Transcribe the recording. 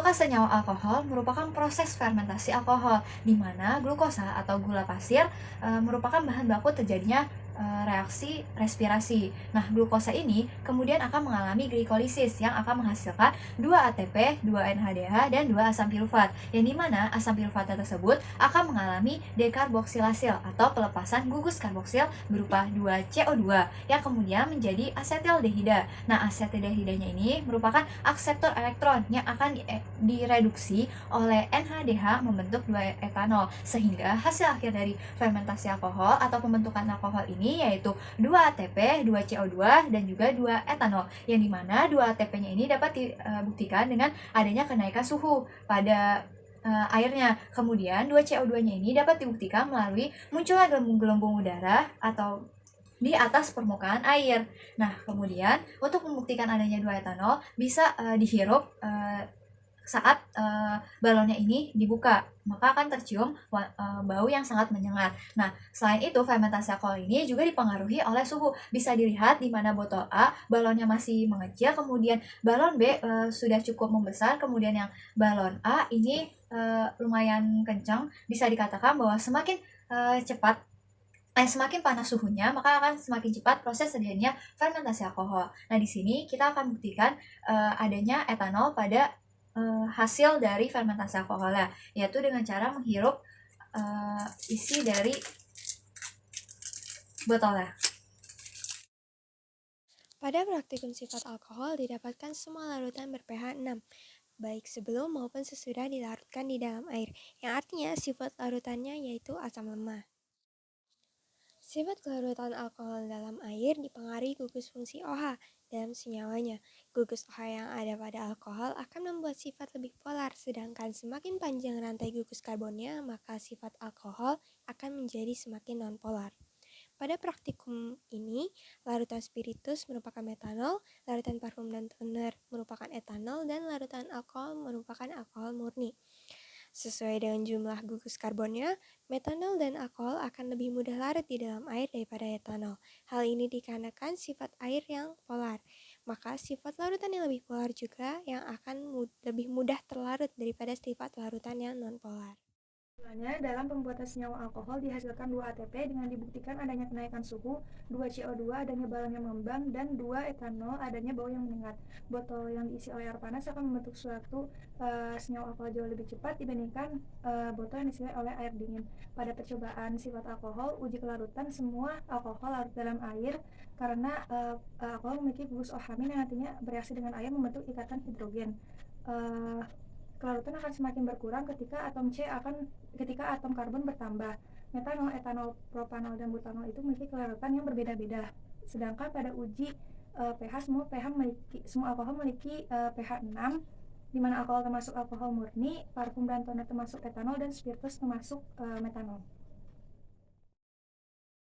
Maka senyawa alkohol merupakan proses fermentasi alkohol, di mana glukosa atau gula pasir merupakan bahan baku terjadinya reaksi respirasi. Nah, glukosa ini kemudian akan mengalami glikolisis yang akan menghasilkan 2 ATP, 2 NADH, dan 2 asam pilufat. Yang dimana asam pilufat tersebut akan mengalami dekarboksilasil atau pelepasan gugus karboksil berupa 2 CO2 yang kemudian menjadi asetildehida. Nah, asetildehidanya ini merupakan akseptor elektron yang akan direduksi oleh NADH membentuk 2 etanol, sehingga hasil akhir dari fermentasi alkohol atau pembentukan alkohol ini yaitu 2 ATP, 2 CO2, dan juga 2 etanol, yang dimana 2 ATP-nya ini dapat dibuktikan dengan adanya kenaikan suhu pada airnya. Kemudian 2 CO2-nya ini dapat dibuktikan melalui munculnya gelembung-gelembung udara atau di atas permukaan air. Nah, kemudian untuk membuktikan adanya 2 etanol bisa dihirup saat balonnya ini dibuka, maka akan tercium bau yang sangat menyengat. Nah, selain itu fermentasi alkohol ini juga dipengaruhi oleh suhu. Bisa dilihat di mana botol A balonnya masih mengecil, kemudian balon B sudah cukup membesar, kemudian yang balon A ini lumayan kencang. Bisa dikatakan bahwa semakin panas suhunya, maka akan semakin cepat proses terjadinya fermentasi alkohol. Nah, di sini kita akan buktikan adanya etanol pada hasil dari fermentasi alkoholnya, yaitu dengan cara menghirup isi dari botolnya. Pada praktikum sifat alkohol didapatkan semua larutan ber-pH 6, baik sebelum maupun sesudah dilarutkan di dalam air, yang artinya sifat larutannya yaitu asam lemah. Sifat kelarutan alkohol dalam air dipengaruhi gugus fungsi OH dalam senyawanya. Gugus OH yang ada pada alkohol akan membuat sifat lebih polar, sedangkan semakin panjang rantai gugus karbonnya, maka sifat alkohol akan menjadi semakin nonpolar. Pada praktikum ini, larutan spiritus merupakan metanol, larutan parfum dan toner merupakan etanol, dan larutan alkohol merupakan alkohol murni. Sesuai dengan jumlah gugus karbonnya, metanol dan alkohol akan lebih mudah larut di dalam air daripada etanol. Hal ini dikarenakan sifat air yang polar. Maka sifat larutan yang lebih polar juga yang akan lebih mudah terlarut daripada sifat larutan yang non-polar. Dalam pembuatan senyawa alkohol dihasilkan 2 ATP dengan dibuktikan adanya kenaikan suhu, 2 CO2 adanya balon yang mengembang, dan 2 etanol adanya bau yang menyengat. Botol yang diisi oleh air panas akan membentuk suatu senyawa alkohol jauh lebih cepat dibandingkan botol yang diisi oleh air dingin. Pada percobaan sifat alkohol, uji kelarutan, semua alkohol larut dalam air karena alkohol memiliki gugus OH- yang nantinya bereaksi dengan air membentuk ikatan hidrogen. Kelarutan akan semakin berkurang ketika atom karbon bertambah. Metanol, etanol, propanol, dan butanol itu memiliki kelarutan yang berbeda-beda. Sedangkan pada uji pH, semua alkohol memiliki pH 6, di mana alkohol termasuk alkohol murni, parfum dan toner termasuk etanol, dan spiritus termasuk metanol.